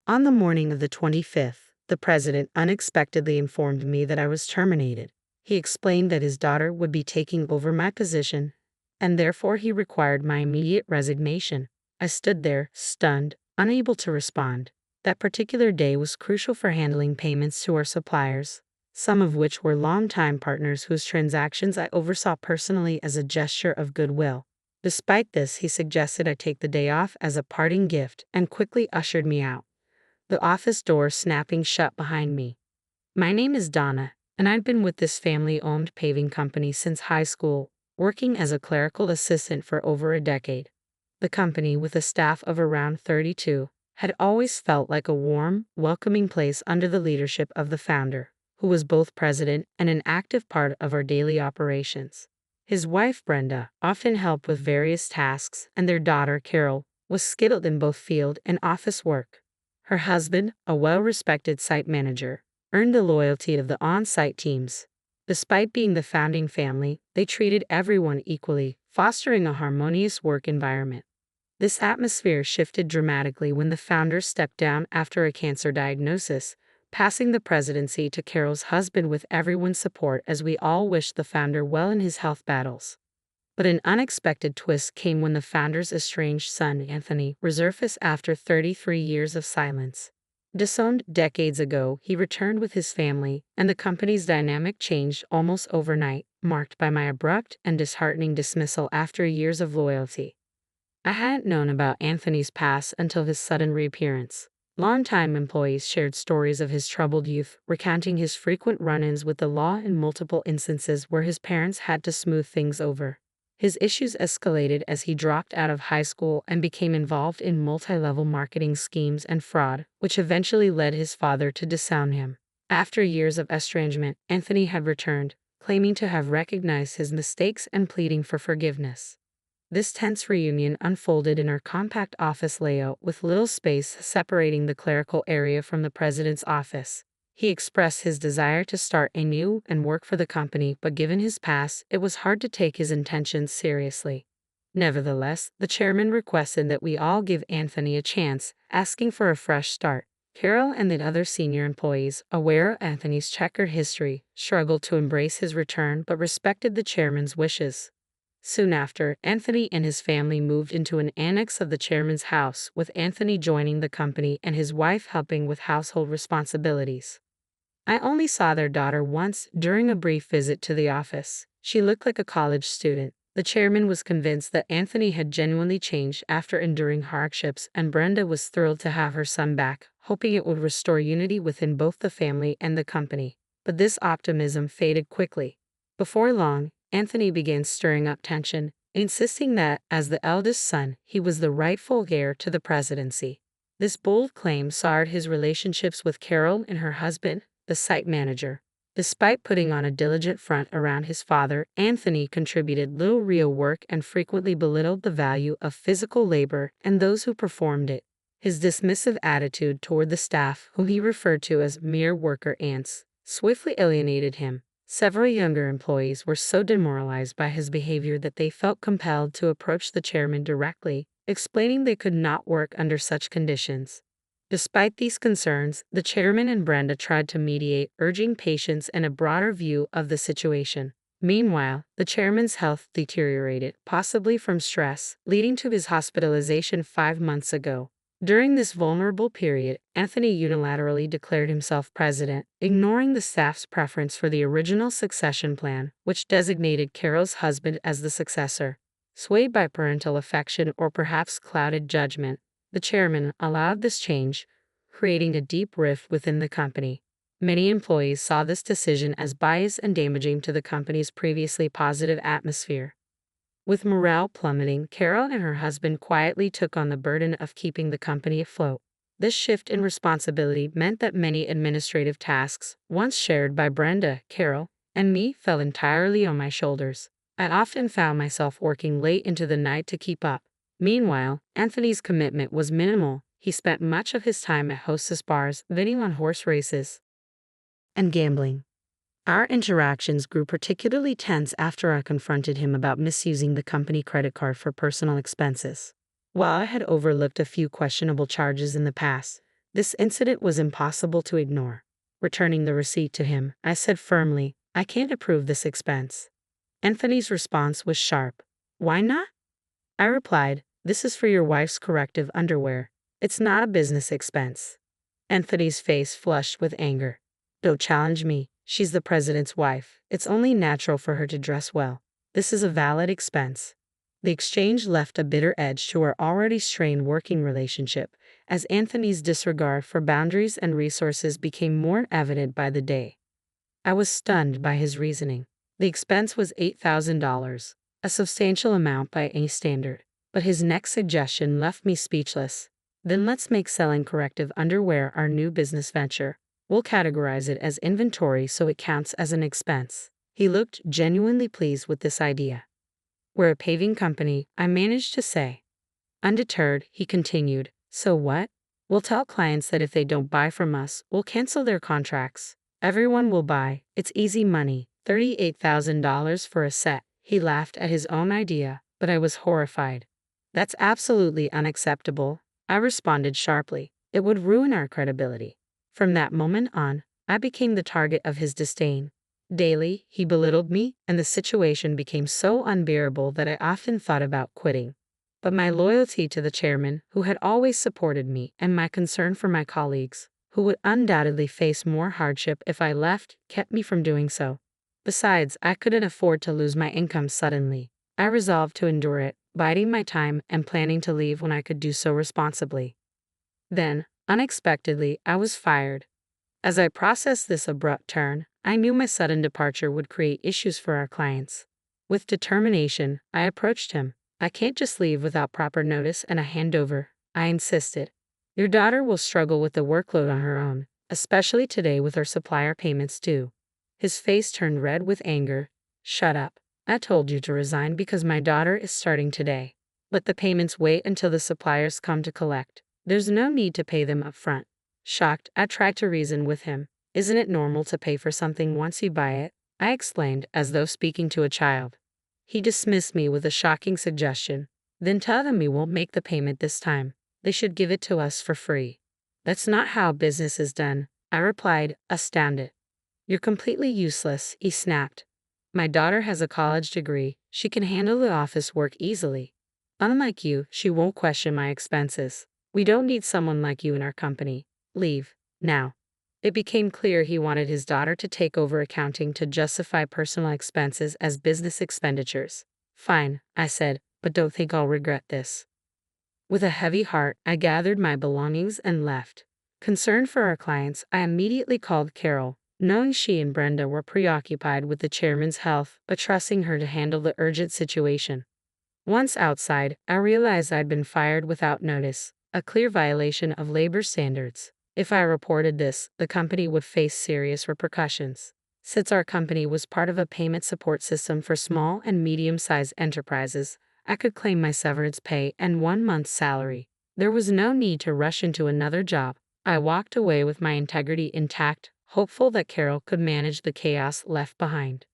On the morning of the 25th, the president unexpectedly informed me that I was terminated. He explained that his daughter would be taking over my position, and therefore he required my immediate resignation. I stood there, stunned, unable to respond. That particular day was crucial for handling payments to our suppliers, some of which were longtime partners whose transactions I oversaw personally as a gesture of goodwill. Despite this, he suggested I take the day off as a parting gift and quickly ushered me out, the office door snapping shut behind me. My name is Donna, and I've been with this family-owned paving company since high school, working as a clerical assistant for over a decade. The company, with a staff of around 32, had always felt like a warm, welcoming place under the leadership of the founder, who was both president and an active part of our daily operations. His wife, Brenda, often helped with various tasks, and their daughter, Carol, was skilled in both field and office work. Her husband, a well-respected site manager, earned the loyalty of the on-site teams. Despite being the founding family, they treated everyone equally, fostering a harmonious work environment. This atmosphere shifted dramatically when the founder stepped down after a cancer diagnosis, passing the presidency to Carol's husband with everyone's support as we all wished the founder well in his health battles. But an unexpected twist came when the founder's estranged son, Anthony, resurfaced after 33 years of silence. Disowned decades ago, he returned with his family, and the company's dynamic changed almost overnight, marked by my abrupt and disheartening dismissal after years of loyalty. I hadn't known about Anthony's past until his sudden reappearance. Longtime employees shared stories of his troubled youth, recounting his frequent run-ins with the law and multiple instances where his parents had to smooth things over. His issues escalated as he dropped out of high school and became involved in multi-level marketing schemes and fraud, which eventually led his father to disown him. After years of estrangement, Anthony had returned, claiming to have recognized his mistakes and pleading for forgiveness. This tense reunion unfolded in our compact office layout with little space separating the clerical area from the president's office. He expressed his desire to start anew and work for the company, but given his past, it was hard to take his intentions seriously. Nevertheless, the chairman requested that we all give Anthony a chance, asking for a fresh start. Carol and the other senior employees, aware of Anthony's checkered history, struggled to embrace his return but respected the chairman's wishes. Soon after, Anthony and his family moved into an annex of the chairman's house, with Anthony joining the company and his wife helping with household responsibilities. I only saw their daughter once during a brief visit to the office. She looked like a college student. The chairman was convinced that Anthony had genuinely changed after enduring hardships, and Brenda was thrilled to have her son back, hoping it would restore unity within both the family and the company. But this optimism faded quickly. Before long, Anthony began stirring up tension, insisting that, as the eldest son, he was the rightful heir to the presidency. This bold claim soured his relationships with Carol and her husband, the site manager. Despite putting on a diligent front around his father, Anthony contributed little real work and frequently belittled the value of physical labor and those who performed it. His dismissive attitude toward the staff, whom he referred to as mere worker ants, swiftly alienated him. Several younger employees were so demoralized by his behavior that they felt compelled to approach the chairman directly, explaining they could not work under such conditions. Despite these concerns, the chairman and Brenda tried to mediate, urging patience and a broader view of the situation. Meanwhile, the chairman's health deteriorated, possibly from stress, leading to his hospitalization 5 months ago. During this vulnerable period, Anthony unilaterally declared himself president, ignoring the staff's preference for the original succession plan, which designated Carol's husband as the successor. Swayed by parental affection or perhaps clouded judgment, the chairman allowed this change, creating a deep rift within the company. Many employees saw this decision as biased and damaging to the company's previously positive atmosphere. With morale plummeting, Carol and her husband quietly took on the burden of keeping the company afloat. This shift in responsibility meant that many administrative tasks, once shared by Brenda, Carol, and me, fell entirely on my shoulders. I often found myself working late into the night to keep up. Meanwhile, Anthony's commitment was minimal. He spent much of his time at hostess bars, betting on horse races, and gambling. Our interactions grew particularly tense after I confronted him about misusing the company credit card for personal expenses. While I had overlooked a few questionable charges in the past, This incident was impossible to ignore. Returning the receipt to him, I said firmly, "I can't approve this expense." Anthony's response was sharp. "Why not?" I replied, "This is for your wife's corrective underwear. It's not a business expense." Anthony's face flushed with anger. "Don't challenge me. She's the president's wife. It's only natural for her to dress well. This is a valid expense." The exchange left a bitter edge to our already strained working relationship, as Anthony's disregard for boundaries and resources became more evident by the day. I was stunned by his reasoning. The expense was $8,000, a substantial amount by any standard, but his next suggestion left me speechless. "Then let's make selling corrective underwear our new business venture. We'll categorize it as inventory so it counts as an expense." He looked genuinely pleased with this idea. "We're a paving company," I managed to say. Undeterred, he continued, "So what? We'll tell clients that if they don't buy from us, we'll cancel their contracts. Everyone will buy. It's easy money. $38,000 for a set." He laughed at his own idea, but I was horrified. "That's absolutely unacceptable," I responded sharply. "It would ruin our credibility." From that moment on, I became the target of his disdain. Daily, he belittled me, and the situation became so unbearable that I often thought about quitting. But my loyalty to the chairman, who had always supported me, and my concern for my colleagues, who would undoubtedly face more hardship if I left, kept me from doing so. Besides, I couldn't afford to lose my income suddenly. I resolved to endure it, biding my time and planning to leave when I could do so responsibly. Then, unexpectedly, I was fired. As I processed this abrupt turn, I knew my sudden departure would create issues for our clients. With determination, I approached him. "I can't just leave without proper notice and a handover," I insisted. "Your daughter will struggle with the workload on her own, especially today with her supplier payments due." His face turned red with anger. "Shut up. I told you to resign because my daughter is starting today. Let the payments wait until the suppliers come to collect. There's no need to pay them up front." Shocked, I tried to reason with him. "Isn't it normal to pay for something once you buy it?" I explained, as though speaking to a child. He dismissed me with a shocking suggestion. "Then tell them we won't make the payment this time. They should give it to us for free." "That's not how business is done," I replied, astounded. "You're completely useless," he snapped. "My daughter has a college degree. She can handle the office work easily. Unlike you, she won't question my expenses. We don't need someone like you in our company. Leave, now." It became clear he wanted his daughter to take over accounting to justify personal expenses as business expenditures. "Fine," I said, "but don't think I'll regret this." With a heavy heart, I gathered my belongings and left. Concerned for our clients, I immediately called Carol, knowing she and Brenda were preoccupied with the chairman's health, but trusting her to handle the urgent situation. Once outside, I realized I'd been fired without notice, a clear violation of labor standards. If I reported this, the company would face serious repercussions. Since our company was part of a payment support system for small and medium-sized enterprises, I could claim my severance pay and 1 month's salary. There was no need to rush into another job. I walked away with my integrity intact, hopeful that Carol could manage the chaos left behind.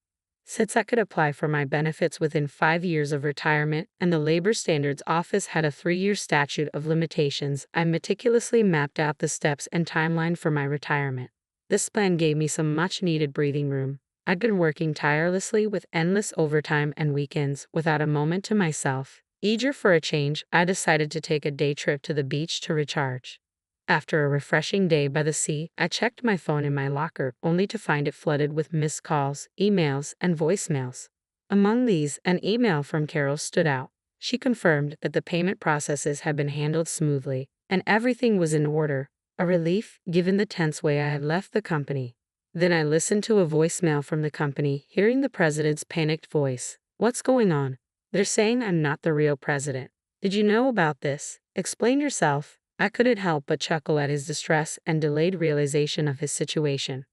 Since I could apply for my benefits within 5 years of retirement and the Labor Standards Office had a 3-year statute of limitations, I meticulously mapped out the steps and timeline for my retirement. This plan gave me some much-needed breathing room. I'd been working tirelessly with endless overtime and weekends without a moment to myself. Eager for a change, I decided to take a day trip to the beach to recharge. After a refreshing day by the sea, I checked my phone in my locker, only to find it flooded with missed calls, emails, and voicemails. Among these, an email from Carol stood out. She confirmed that the payment processes had been handled smoothly, and everything was in order, a relief given the tense way I had left the company. Then I listened to a voicemail from the company, hearing the president's panicked voice. "What's going on? They're saying I'm not the real president. Did you know about this? Explain yourself." I couldn't help but chuckle at his distress and delayed realization of his situation.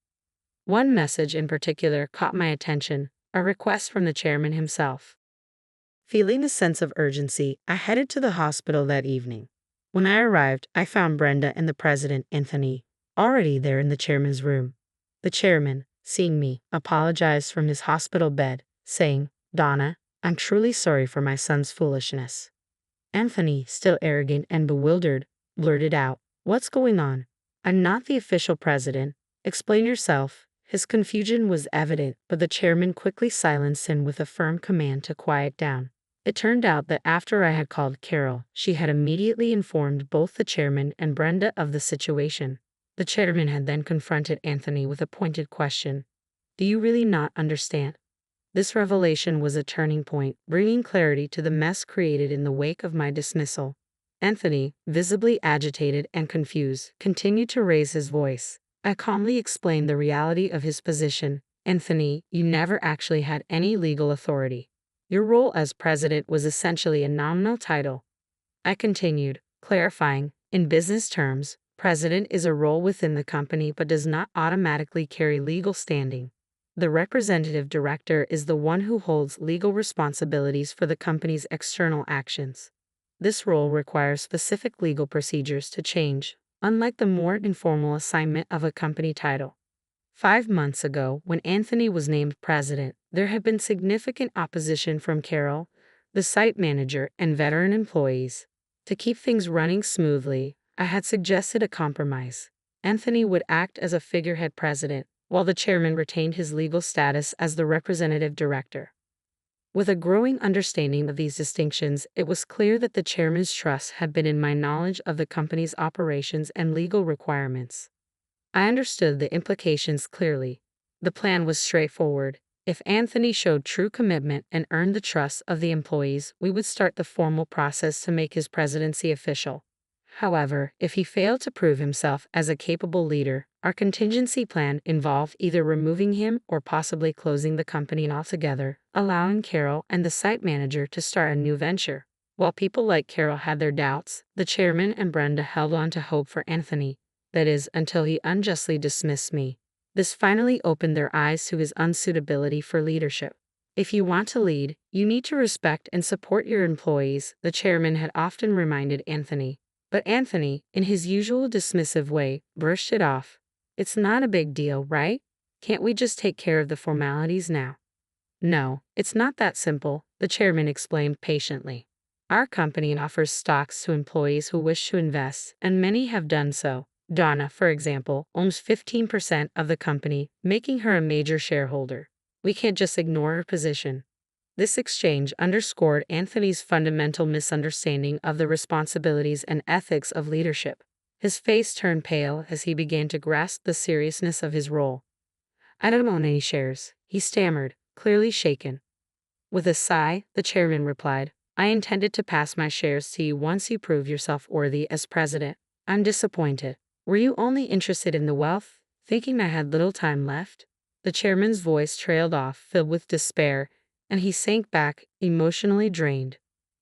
One message in particular caught my attention, a request from the chairman himself. Feeling a sense of urgency, I headed to the hospital that evening. When I arrived, I found Brenda and the president, Anthony, already there in the chairman's room. The chairman, seeing me, apologized from his hospital bed, saying, "Donna, I'm truly sorry for my son's foolishness." Anthony, still arrogant and bewildered, blurted out, "What's going on?" I'm not the official president. Explain yourself. His confusion was evident, but the chairman quickly silenced him with a firm command to quiet down. It turned out that after I had called Carol, she had immediately informed both the chairman and Brenda of the situation. The chairman had then confronted Anthony with a pointed question. Do you really not understand? This revelation was a turning point, bringing clarity to the mess created in the wake of my dismissal. Anthony, visibly agitated and confused, continued to raise his voice. I calmly explained the reality of his position. Anthony, you never actually had any legal authority. Your role as president was essentially a nominal title. I continued, clarifying, in business terms, president is a role within the company but does not automatically carry legal standing. The representative director is the one who holds legal responsibilities for the company's external actions. This role requires specific legal procedures to change, unlike the more informal assignment of a company title. 5 months ago, when Anthony was named president, there had been significant opposition from Carol, the site manager, and veteran employees. To keep things running smoothly, I had suggested a compromise. Anthony would act as a figurehead president, while the chairman retained his legal status as the representative director. With a growing understanding of these distinctions, it was clear that the chairman's trust had been in my knowledge of the company's operations and legal requirements. I understood the implications clearly. The plan was straightforward. If Anthony showed true commitment and earned the trust of the employees, we would start the formal process to make his presidency official. However, if he failed to prove himself as a capable leader, our contingency plan involved either removing him or possibly closing the company altogether, allowing Carol and the site manager to start a new venture. While people like Carol had their doubts, the chairman and Brenda held on to hope for Anthony. That is, until he unjustly dismissed me. This finally opened their eyes to his unsuitability for leadership. If you want to lead, you need to respect and support your employees, the chairman had often reminded Anthony. But Anthony, in his usual dismissive way, brushed it off. It's not a big deal, right? Can't we just take care of the formalities now? No, it's not that simple, the chairman explained patiently. Our company offers stocks to employees who wish to invest, and many have done so. Donna, for example, owns 15% of the company, making her a major shareholder. We can't just ignore her position. This exchange underscored Anthony's fundamental misunderstanding of the responsibilities and ethics of leadership. His face turned pale as he began to grasp the seriousness of his role. I don't own any shares, he stammered, clearly shaken. With a sigh, the chairman replied, I intended to pass my shares to you once you prove yourself worthy as president. I'm disappointed. Were you only interested in the wealth, thinking I had little time left? The chairman's voice trailed off, filled with despair, and he sank back, emotionally drained.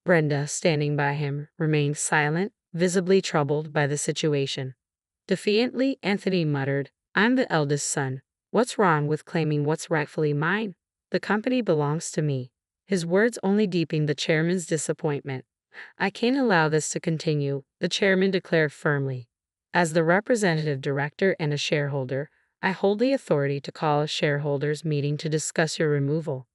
Brenda, standing by him, remained silent, visibly troubled by the situation. Defiantly, Anthony muttered, I'm the eldest son. What's wrong with claiming what's rightfully mine? The company belongs to me. His words only deepened the chairman's disappointment. I can't allow this to continue, the chairman declared firmly. As the representative director and a shareholder, I hold the authority to call a shareholders' meeting to discuss your removal.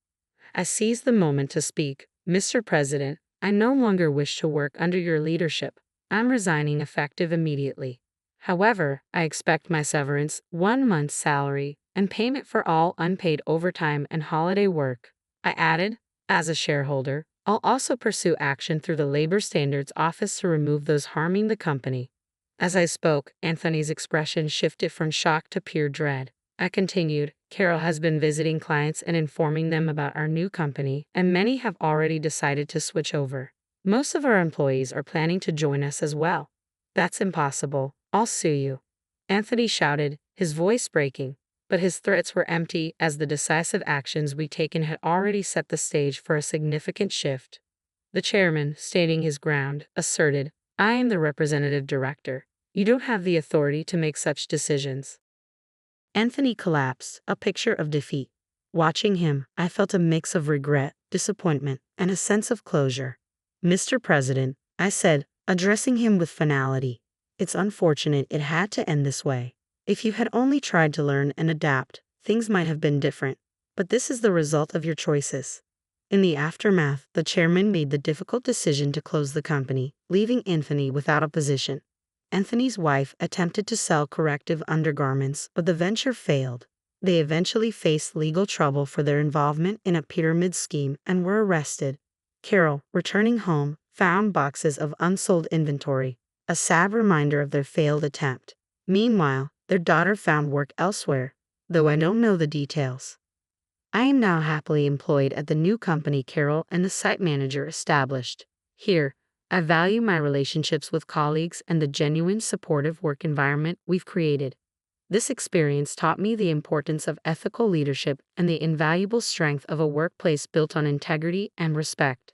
I seized the moment to speak. Mr. President, I no longer wish to work under your leadership. I'm resigning effective immediately. However, I expect my severance, 1 month's salary, and payment for all unpaid overtime and holiday work. I added, as a shareholder, I'll also pursue action through the Labor Standards Office to remove those harming the company. As I spoke, Anthony's expression shifted from shock to pure dread. I continued, Carol has been visiting clients and informing them about our new company, and many have already decided to switch over. Most of our employees are planning to join us as well. That's impossible. I'll sue you. Anthony shouted, his voice breaking. But his threats were empty, as the decisive actions we'd taken had already set the stage for a significant shift. The chairman, standing his ground, asserted, I am the representative director. You don't have the authority to make such decisions. Anthony collapsed, a picture of defeat. Watching him, I felt a mix of regret, disappointment, and a sense of closure. Mr. President, I said, addressing him with finality, it's unfortunate it had to end this way. If you had only tried to learn and adapt, things might have been different. But this is the result of your choices. In the aftermath, the chairman made the difficult decision to close the company, leaving Anthony without a position. Anthony's wife attempted to sell corrective undergarments, but the venture failed. They eventually faced legal trouble for their involvement in a pyramid scheme and were arrested. Carol, returning home, found boxes of unsold inventory, a sad reminder of their failed attempt. Meanwhile, their daughter found work elsewhere, though I don't know the details. I am now happily employed at the new company Carol and the site manager established. Here, I value my relationships with colleagues and the genuine supportive work environment we've created. This experience taught me the importance of ethical leadership and the invaluable strength of a workplace built on integrity and respect.